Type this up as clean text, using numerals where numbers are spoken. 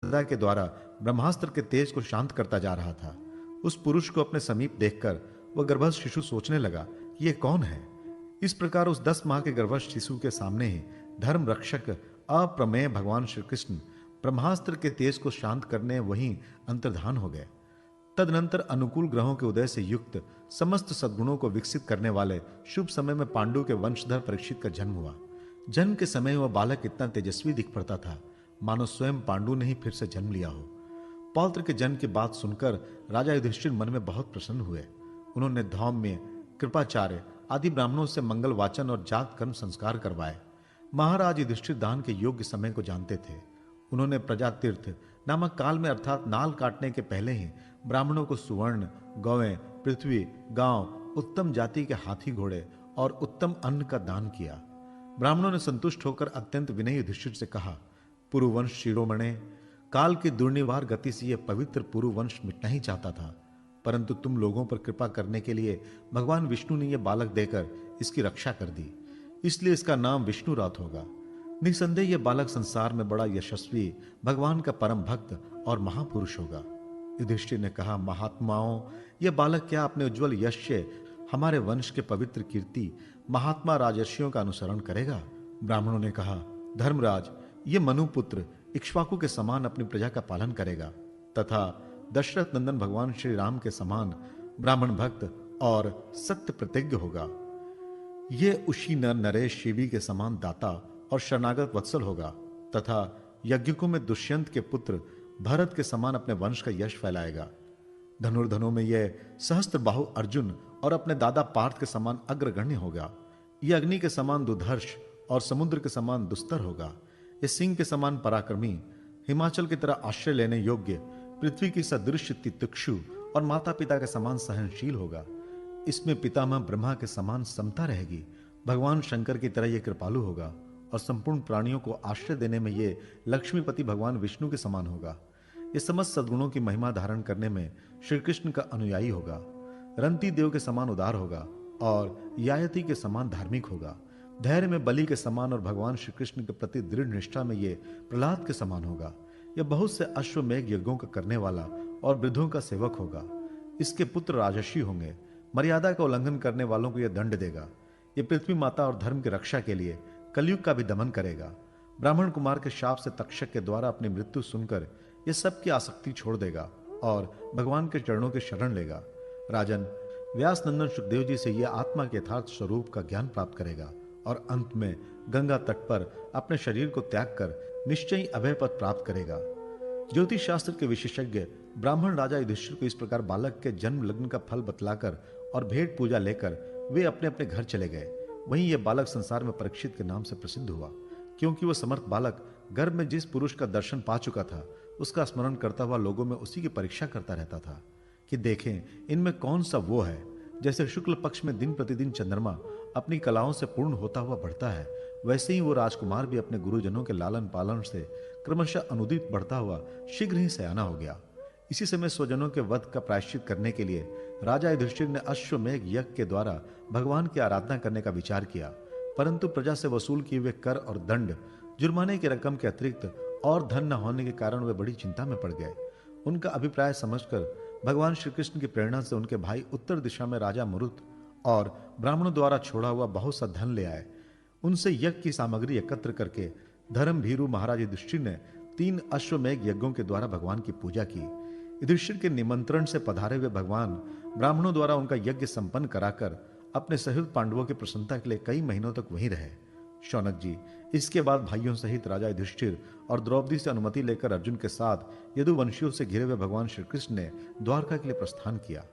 गदा के द्वारा ब्रह्मास्त्र के तेज को शांत करता जा रहा था। उस पुरुष को अपने समीप देखकर वह गर्भस्थ शिशु सोचने लगा कि यह कौन है। इस प्रकार उस 10 माह के गर्भस्थ शिशु के सामने ही धर्म रक्षक अप्रमेय भगवान श्री कृष्ण ब्रह्मास्त्र के तेज को शांत करने वहीं अंतर्धान हो गए। तदनंतर अनुकूल ग्रहों के उदय से युक्त समस्त सद्गुणों को विकसित करने वाले शुभ समय में पांडु के वंशधर परीक्षित का जन्म हुआ। जन्म के समय वह बालक इतना तेजस्वी दिख पड़ता था मानो स्वयं पांडु ने ही फिर से जन्म लिया हो। पौत्र के जन्म की बात सुनकर राजा युधिष्ठिर मन में बहुत प्रसन्न हुए। उन्होंने धौम्य, कृपाचार्य आदि ब्राह्मणों से मंगल वाचन और जात कर्म संस्कार करवाए। महाराज युधिष्ठिर दान के योग्य समय को जानते थे। उन्होंने प्रजा तीर्थ नामक काल में अर्थात नाल काटने के पहले ही ब्राह्मणों को सुवर्ण, गौएं, पृथ्वी, गांव, उत्तम जाति के हाथी घोड़े और उत्तम अन्न का दान किया। ब्राह्मणों ने संतुष्ट होकर अत्यंत विनयी युधिष्ठिर से कहा, पुरुवंश शिरोमणे, काल की दुर्निवार गति से यह पवित्र पुरुवंश मिटना ही चाहता था, परंतु तुम लोगों पर कृपा करने के लिए भगवान विष्णु ने यह बालक देकर इसकी रक्षा कर दी, इसलिए इसका नाम विष्णुरात होगा। निसंदेह यह बालक संसार में बड़ा यशस्वी, भगवान का परम भक्त और महापुरुष होगा। युधिष्ठिर ने कहा, महात्माओं, यह बालक क्या अपने उज्जवल यश से हमारे वंश के पवित्र कीर्ति महात्मा राजर्षियों का अनुसरण करेगा? ब्राह्मणों ने कहा, धर्मराज, यह मनुपुत्र इक्ष्वाकु के समान अपनी प्रजा का पालन करेगा तथा दशरथ नंदन भगवान श्री राम के समान ब्राह्मण भक्त और सत्य प्रतिज्ञ होगा। यह उशी नर नरेश शिवी के समान दाता और शरणागत वत्सल होगा तथा यज्ञिकों में दुष्यंत के पुत्र भरत के समान अपने वंश का यश फैलाएगा। धनुर्धनों में यह सहस्त्र बाहु अर्जुन और अपने दादा पार्थ के समान अग्रगण्य होगा। यह अग्नि के समान दुधर्ष और समुद्र के समान दुस्तर होगा। यह सिंह के समान पराक्रमी, हिमाचल की तरह आश्रय लेने योग्य, पृथ्वी की सदृश तितिक्षु और माता पिता के समान सहनशील होगा। इसमें पितामह ब्रह्मा के समान समता रहेगी। भगवान शंकर की तरह यह कृपालु होगा और संपूर्ण प्राणियों को आश्रय देने में यह लक्ष्मीपति भगवान विष्णु के समान होगा। यह समस्त सद्गुणों की महिमा धारण करने में श्री कृष्ण का अनुयायी होगा। रंती देव के समान उदार होगा और यायति के समान धार्मिक होगा। धैर्य में बलि के समान और भगवान श्री कृष्ण के प्रति दृढ़ निष्ठा में यह प्रहलाद के समान होगा। यह बहुत से अश्वमेघ यज्ञों का करने वाला और वृद्धों का सेवक होगा। इसके पुत्र राजर्षि होंगे। मर्यादा का उल्लंघन करने वालों को यह दंड देगा। यह पृथ्वी माता और धर्म की रक्षा के लिए कलयुग का भी दमन करेगा। ब्राह्मण कुमार के शाप से तक्षक के द्वारा अपनी मृत्यु सुनकर यह सबकी आसक्ति छोड़ देगा और भगवान के चरणों की शरण लेगा। राजन, व्यास नंदन सुखदेव जी से यह आत्मा के यथार्थ स्वरूप का ज्ञान प्राप्त करेगा और अंत में गंगा तट पर अपने शरीर को त्याग कर निश्चय अभय पद प्राप्त करेगा। ज्योतिष शास्त्र के विशेषज्ञ ब्राह्मण राजा युधिष्ठिर को इस प्रकार बालक के जन्म लग्न का फल बतलाकर और भेंट पूजा लेकर वे अपने अपने घर चले गए। वहीं यह बालक संसार में परीक्षित के नाम से प्रसिद्ध हुआ, क्योंकि वह समर्थ बालक गर्भ में जिस पुरुष का दर्शन पा चुका था उसका स्मरण करता हुआ लोगों में उसी की परीक्षा करता रहता था कि देखें इनमें कौन सा वो है। जैसे शुक्ल पक्ष में दिन प्रतिदिन चंद्रमा अपनी कलाओं से पूर्ण होता हुआ बढ़ता है, वैसे ही वो राजकुमार भी अपने गुरुजनों के लालन पालन से क्रमशः अनुदित बढ़ता हुआ शीघ्र ही सयाना हो गया। इसी समय स्वजनों के वध का प्रायश्चित करने के लिए राजा युधिष्ठिर ने अश्वमेघ यज्ञ के द्वारा भगवान की आराधना करने का विचार किया, परंतु प्रजा से वसूल किए हुए कर और दंड, जुर्माने की रकम के अतिरिक्त और धन न होने के कारण वे बड़ी चिंता में पड़ गए। उनका अभिप्राय समझकर भगवान श्री कृष्ण की प्रेरणा से उनके भाई उत्तर दिशा में राजा मरुत और ब्राह्मणों द्वारा छोड़ा हुआ बहुत सा धन ले आए। उनसे यज्ञ की सामग्री एकत्र करके धर्म भीरु महाराज युधिष्ठिर ने 3 अश्वमेघ यज्ञों के द्वारा भगवान की पूजा की। युधिष्ठिर के निमंत्रण से पधारे हुए भगवान ब्राह्मणों द्वारा उनका यज्ञ संपन्न कराकर अपने सहित पांडवों की प्रसन्नता के लिए कई महीनों तक वहीं रहे। शौनक जी, इसके बाद भाइयों सहित राजा युधिष्ठिर और द्रौपदी से अनुमति लेकर अर्जुन के साथ यदुवंशियों से घिरे हुए भगवान श्री कृष्ण ने द्वारका के लिए प्रस्थान किया।